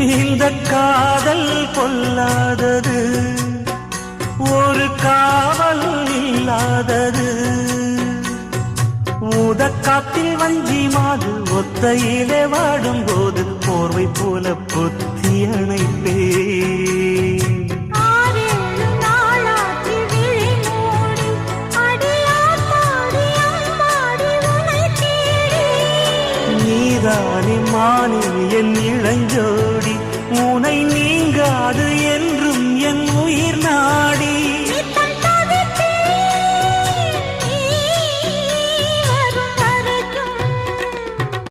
இந்த காதல் பொல்லாதது, ஒரு காவல் இல்லாதது. ஊதக்காத்தில் வஞ்சி மாது ஒத்தையிலே வாடும்போது போர்வை போல பொத்தி அணைப்பே. நீதானே மானே என் இளஞ்சோடி, உனை நீங்காது என்றும் என் உயிர் நாடி.